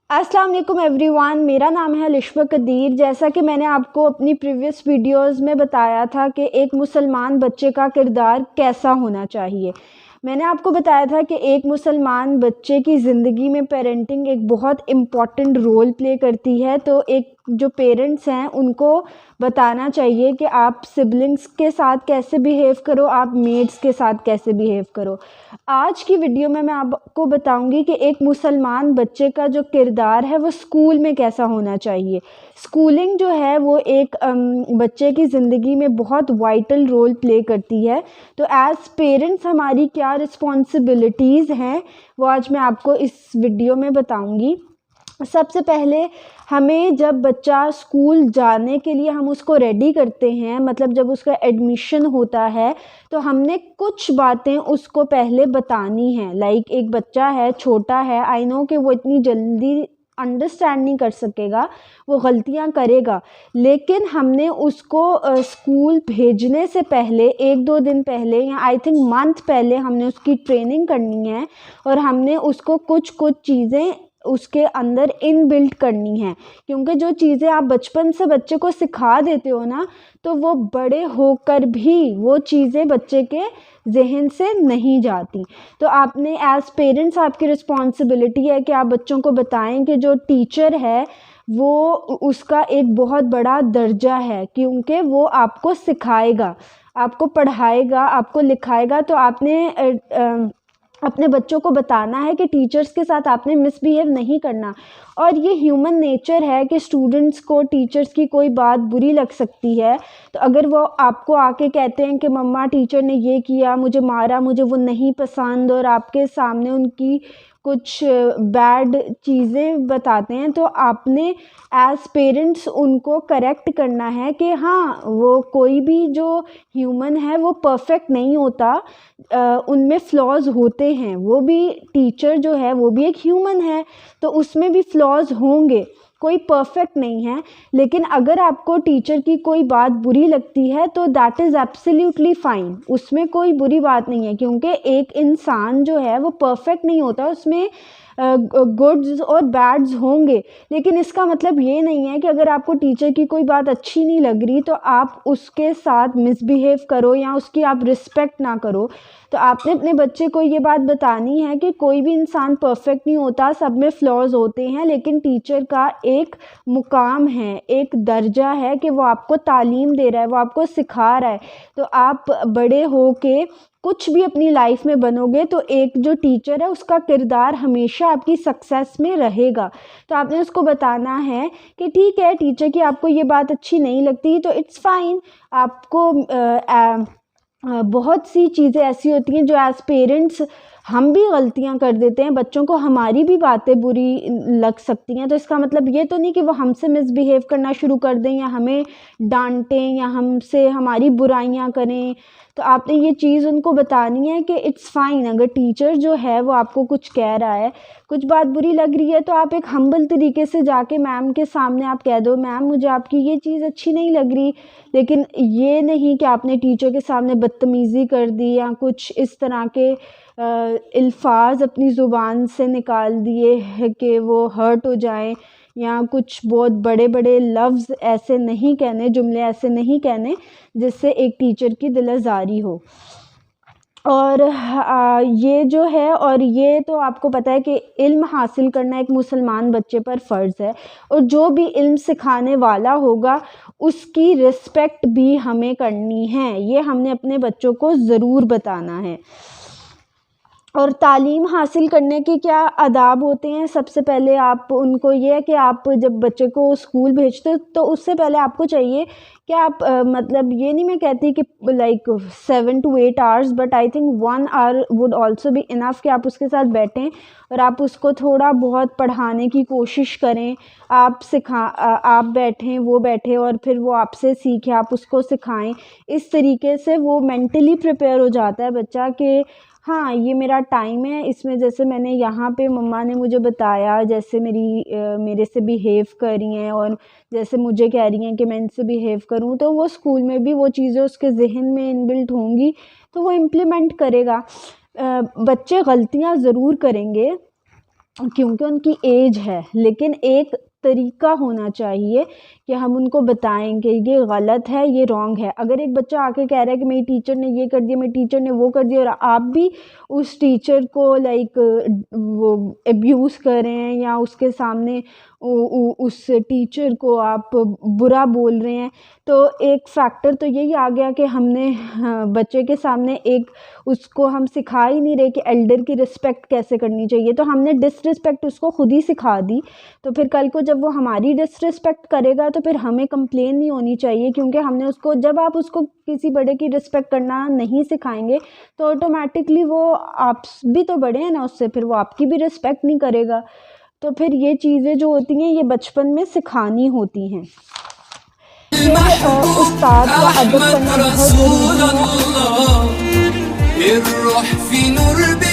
अस्सलाम वालेकुम एवरीवन, मेरा नाम है लिशवा कदीर। जैसा कि मैंने आपको अपनी प्रीवियस वीडियोस में बताया था कि एक मुसलमान बच्चे का किरदार कैसा होना चाहिए। मैंने आपको बताया था कि एक मुसलमान बच्चे की ज़िंदगी में पेरेंटिंग एक बहुत इम्पॉर्टेंट रोल प्ले करती है। तो एक जो पेरेंट्स हैं उनको बताना चाहिए कि आप सिबलिंग्स के साथ कैसे बिहेव करो, आप मेड्स के साथ कैसे बिहेव करो। आज की वीडियो में मैं आपको बताऊंगी कि एक मुसलमान बच्चे का जो किरदार है वो स्कूल में कैसा होना चाहिए। स्कूलिंग जो है वो एक बच्चे की ज़िंदगी में बहुत वाइटल रोल प्ले करती है। तो एज़ पेरेंट्स हमारी क्या रिस्पॉन्सिबिलिटीज़ हैं वो आज मैं आपको इस वीडियो में बताऊंगी। सबसे पहले हमें जब बच्चा स्कूल जाने के लिए हम उसको रेडी करते हैं, मतलब जब उसका एडमिशन होता है, तो हमने कुछ बातें उसको पहले बतानी है। लाइक एक बच्चा है, छोटा है, आई नो कि वो इतनी जल्दी अंडरस्टैंड नहीं कर सकेगा, वो गलतियां करेगा, लेकिन हमने उसको स्कूल भेजने से पहले 1-2 दिन पहले या आई थिंक मंथ पहले हमने उसकी ट्रेनिंग करनी है और हमने उसको कुछ चीज़ें उसके अंदर इनबिल्ट करनी है। क्योंकि जो चीज़ें आप बचपन से बच्चे को सिखा देते हो ना, तो वो बड़े होकर भी वो चीज़ें बच्चे के जहन से नहीं जाती। तो आपने एज पेरेंट्स आपकी रिस्पॉन्सिबिलिटी है कि आप बच्चों को बताएं कि जो टीचर है वो उसका एक बहुत बड़ा दर्जा है, क्योंकि वो आपको सिखाएगा, आपको पढ़ाएगा, आपको लिखाएगा। तो आपने अपने बच्चों को बताना है कि टीचर्स के साथ आपने मिसबिहेव नहीं करना। और ये ह्यूमन नेचर है कि स्टूडेंट्स को टीचर्स की कोई बात बुरी लग सकती है। तो अगर वो आपको आके कहते हैं कि मम्मा टीचर ने ये किया, मुझे मारा, मुझे वो नहीं पसंद, और आपके सामने उनकी कुछ बैड चीज़ें बताते हैं, तो आपने एज पेरेंट्स उनको करेक्ट करना है कि हाँ, वो कोई भी जो ह्यूमन है वो परफेक्ट नहीं होता, उनमें फ्लॉज होते हैं। वो भी टीचर जो है वो भी एक ह्यूमन है, तो उसमें भी फ्लॉज होंगे, कोई परफेक्ट नहीं है। लेकिन अगर आपको टीचर की कोई बात बुरी लगती है तो दैट इज़ एब्सोल्युटली फ़ाइन, उसमें कोई बुरी बात नहीं है, क्योंकि एक इंसान जो है वो परफेक्ट नहीं होता, उसमें गुड्स और बैड्स होंगे। लेकिन इसका मतलब ये नहीं है कि अगर आपको टीचर की कोई बात अच्छी नहीं लग रही तो आप उसके साथ मिसबिहेव करो या उसकी आप रिस्पेक्ट ना करो। तो आपने अपने बच्चे को ये बात बतानी है कि कोई भी इंसान परफेक्ट नहीं होता, सब में फ्लॉज होते हैं, लेकिन टीचर का एक मुकाम है, एक दर्जा है कि वो आपको तालीम दे रहा है, वो आपको सिखा रहा है। तो आप बड़े हो के कुछ भी अपनी लाइफ में बनोगे तो एक जो टीचर है उसका किरदार हमेशा आपकी सक्सेस में रहेगा। तो आपने उसको बताना है कि ठीक है, टीचर की आपको ये बात अच्छी नहीं लगती तो इट्स फाइन। आपको बहुत सी चीज़ें ऐसी होती हैं जो एज पेरेंट्स हम भी गलतियां कर देते हैं, बच्चों को हमारी भी बातें बुरी लग सकती हैं। तो इसका मतलब ये तो नहीं कि वो हमसे मिसबिहेव करना शुरू कर दें या हमें डांटें या हमसे हमारी बुराइयां करें। तो आपने ये चीज़ उनको बतानी है कि इट्स फाइन, अगर टीचर जो है वो आपको कुछ कह रहा है, कुछ बात बुरी लग रही है, तो आप एक हम्बल तरीके से जाके मैम के सामने आप कह दो, मैम मुझे आपकी ये चीज़ अच्छी नहीं लग रही। लेकिन ये नहीं कि आपने टीचर के सामने बदतमीज़ी कर दी या कुछ इस तरह के अल्फाज अपनी ज़ुबान से निकाल दिए है कि वो हर्ट हो जाएं, या कुछ बहुत बड़े बड़े लफ्ज़ ऐसे नहीं कहने, जुमले ऐसे नहीं कहने जिससे एक टीचर की दिल आज़ारी हो। और ये जो है, और ये तो आपको पता है कि इल्म हासिल करना एक मुसलमान बच्चे पर फ़र्ज़ है, और जो भी इल्म सिखाने वाला होगा उसकी रिस्पेक्ट भी हमें करनी है। ये हमने अपने बच्चों को ज़रूर बताना है। और तालीम हासिल करने के क्या आदाब होते हैं, सबसे पहले आप उनको ये है कि आप जब बच्चे को स्कूल भेजते हो तो उससे पहले आपको चाहिए कि आप मतलब ये नहीं मैं कहती कि like 7 to 8 hours, but I think 1 hour would also be enough कि आप उसके साथ बैठें और आप उसको थोड़ा बहुत पढ़ाने की कोशिश करें। आप बैठें, वो बैठे, और फिर वो आपसे सीखे, आप उसको सिखाएं। इस तरीके से वो मेंटली प्रिपेयर हो जाता है बच्चा कि हाँ, ये मेरा टाइम है, इसमें जैसे मैंने यहाँ पे मम्मा ने मुझे बताया, जैसे मेरे से बिहेव कर रही हैं और जैसे मुझे कह रही हैं कि मैं इनसे बिहेव करूँ, तो वो स्कूल में भी वो चीज़ें उसके ज़हन में इनबिल्ट होंगी, तो वो इम्प्लीमेंट करेगा। बच्चे गलतियां ज़रूर करेंगे क्योंकि उनकी एज है, लेकिन एक तरीका होना चाहिए कि हम उनको बताएं कि ये गलत है, ये रॉन्ग है। अगर एक बच्चा आके कह रहा है कि मेरी टीचर ने ये कर दिया, मेरी टीचर ने वो कर दिया, और आप भी उस टीचर को वो अब्यूज़ कर रहे हैं या उसके सामने उस टीचर को आप बुरा बोल रहे हैं, तो एक फैक्टर तो यही आ गया कि हमने बच्चे के सामने उसको हम सिखा ही नहीं रहे कि एल्डर की रिस्पेक्ट कैसे करनी चाहिए, तो हमने डिसरिस्पेक्ट उसको खुद ही सिखा दी। तो फिर कल को जब वो हमारी डिसरिस्पेक्ट करेगा तो फिर हमें कंप्लेन नहीं होनी चाहिए, क्योंकि हमने उसको, जब आप उसको किसी बड़े की रिस्पेक्ट करना नहीं सिखाएंगे तो ऑटोमेटिकली वो, आप भी तो बड़े हैं ना उससे, फिर वो आपकी भी रिस्पेक्ट नहीं करेगा। तो फिर ये चीज़ें जो होती हैं ये बचपन में सिखानी होती हैं। फिर उस्ताद का अदब करना बहुत ज़रूरी है।